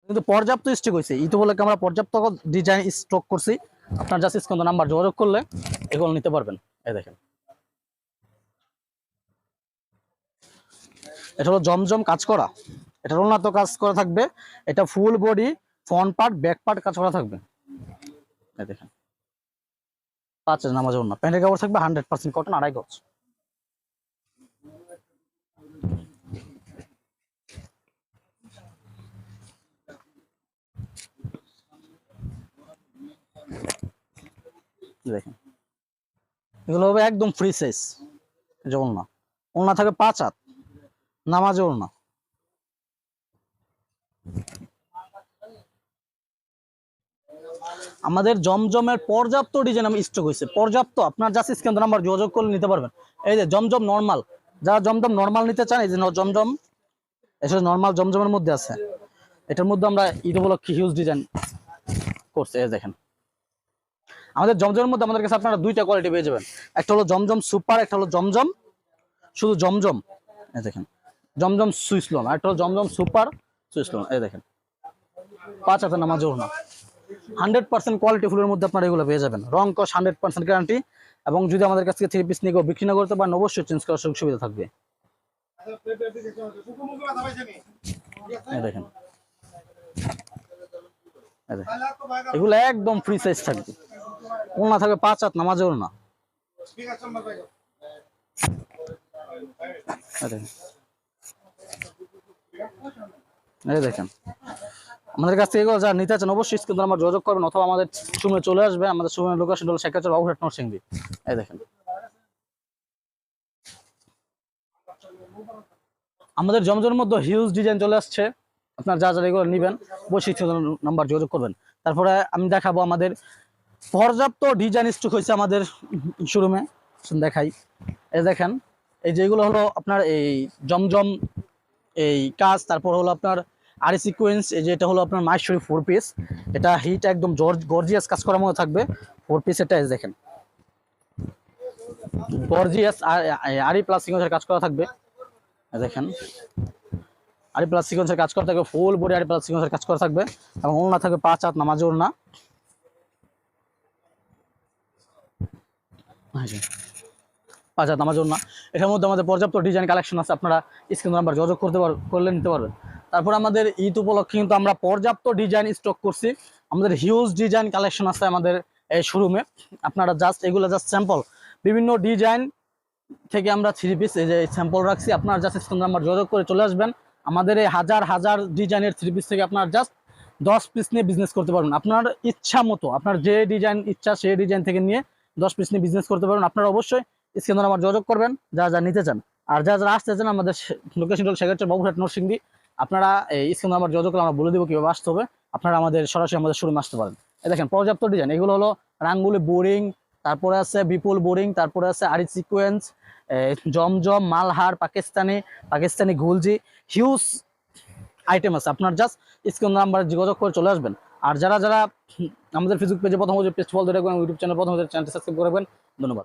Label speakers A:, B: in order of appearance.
A: কিন্তু পর্যাপ্ত স্টক হয়েছে, এই তো বলে আমরা পর্যাপ্ত ডিজাইন স্টক করছি। আপনার জাস্ট স্ক্রিন নাম্বার যোগাযোগ করলে এগুলো নিতে পারবেন। এই দেখেন, এটা হলো জমজম কাজ করা, এটা উন্নত কাজ করা থাকবে, এটা full body front part back part কাজ করা থাকবে। এই দেখেন 5 নামাজ ওড়না, প্যান্টের কাপড় থাকবে 100% কটন, 2.5 গজ। দেখেন এগুলো হবে একদম ফ্রি সাইজ, যে ওড়না, ওড়না থাকবে 5 হাত নামাজে ওড়না। আমাদের জমজমের পর্যাপ্ত ডিজাইন আমি স্টক হয়েছে, পর্যাপ্ত। আপনার জাস্ট স্ক্রিন নাম্বার যোগাযোগ করলে নিতে পারবেন। এই যে জমজম নরমাল, যারা জমজম নরমাল নিতে চান, এই যে জমজম, এসব নরমাল জমজমের মধ্যে আছে। এটার মধ্যে আমরা ঈদ উপলক্ষে হিউজ ডিজাইন করছে। এই দেখেন আমাদের জমজমের মধ্যে আমাদের কাছে আপনারা 2টা কোয়ালিটি পেয়ে যাবেন, একটা হলো জমজম সুপার, একটা হলো জমজম শুধু জমজম। এই দেখেন জমজম সুইস লোন, আর একটা হলো জমজম সুপার সুইস লোন। এই দেখেন 5 হাতের নামাজ ওড়না, 100% কোয়ালিটি ফুলের মধ্যে আপনারা এগুলো পেয়ে যাবেন, রং কস 100% গ্যারান্টি। এবং যদি আমাদের কাছ থেকে 3 পিস নিয়ে বিক্রি না করতে পারেন, অবশ্যই চেঞ্জ করার সুযোগ সুবিধা থাকবে। দেখেন এগুলো একদম ফ্রি সাইজ থাকবে, ওড়না থাকবে 5 হাত নামাজে ওড়না। এই দেখেন আমাদের কাছ থেকে যারা নিতে চান অবশ্যই স্ক্রিন নাম্বার যোগাযোগ করবেন, অথবা আমাদের শোরুমে চলে আসবে। আমাদের শোরুমের লোকেশন হলো শেখাচর বাবুঘাট নরসিংদী। এই দেখেন আমাদের জমজমের মধ্যে হিউজ ডিজাইন চলে আসছে, আপনার যা যা এগুলো নেবেন অবশ্যই নাম্বার যোগাযোগ করবেন। তারপরে আমি দেখাবো আমাদের পর্যাপ্ত ডিজাইন স্টক হয়েছে আমাদের শোরুমে, দেখাই। এই দেখেন এই যেগুলো হলো আপনার এই জমজম এই কাজ, তারপর হলো আপনার আরি সিকোয়েন্স, এই যে এটা হলো আপনার মাইশরি 4 পিস, এটা হিট একদম গর্জিয়াস কাজ করার মতো থাকবে 4 পিস। এটা দেখেন গর্জিয়াস আরি প্লাস সিকোয়েন্সের কাজ করা থাকবে। দেখেন আরি প্লাস সিকোয়েন্সের কাজ করা থাকবে, ফুল বডি আরি প্লাস সিকোয়েন্সের কাজ করা থাকবে, এবং ওড়না থাকবে 5 হাত নামাজ ওড়না। 5 হাত নামাজ ওড়না। এটার মধ্যে আমাদের পর্যাপ্ত ডিজাইন কালেকশন আছে, আপনারা স্ক্রিন নাম্বার যোগাযোগ করলে নিতে পারবেন। তারপর আমাদের ঈদ উপলক্ষে কিন্তু আমরা পর্যাপ্ত ডিজাইন স্টক করছি, আমাদের হিউজ ডিজাইন কালেকশন আছে আমাদের এই শোরুমে। আপনারা জাস্ট এগুলো জাস্ট স্যাম্পল, বিভিন্ন ডিজাইন থেকে আমরা 3 পিস এই যে স্যাম্পল রাখছি, আপনারা জাস্ট স্ক্রিন নাম্বার যোগাযোগ করে চলে আসবেন। আমাদের এই হাজার হাজার ডিজাইনের 3 পিস থেকে আপনার জাস্ট 10 পিস নিয়ে বিজনেস করতে পারবেন। আপনার ইচ্ছা মতো, আপনার যে ডিজাইন ইচ্ছা সেই ডিজাইন থেকে নিয়ে 10 পিস নিয়ে বিজনেস করতে পারবেন। আপনারা অবশ্যই স্ক্রিন নাম্বার যোগাযোগ করবেন যারা যা নিতে চান। আর যারা আসতে চান, আমাদের লোকেশন হল শেখাচর বাবুঘাট নরসিংদী। আপনারা এই স্ক্রিন নাম্বার যোগাযোগ করে আমরা বলে দেবো কীভাবে আসতে হবে, আপনারা সরাসরি আমাদের শোরুমে আসতে পারেন। এই দেখেন পর্যাপ্ত ডিজাইন, এগুলো হলো রাঙ্গুলি বোরিং, তারপরে আছে বিপুল বোরিং, তারপরে আছে আরি সিকোয়েন্স, জমজম, মালহার, পাকিস্তানি গুলজি, হিউজ আইটেম আছে। আপনার জাস্ট স্ক্রিন নাম্বার যোগাযোগ করে চলে আসবেন। আর যারা আমাদের ফেসবুক পেজে প্রথম পেজ ফলো দিয়ে রাখবেন, ইউটিউব চ্যানেল প্রথম চ্যানেলটি সাবস্ক্রাইব করবেন। ধন্যবাদ।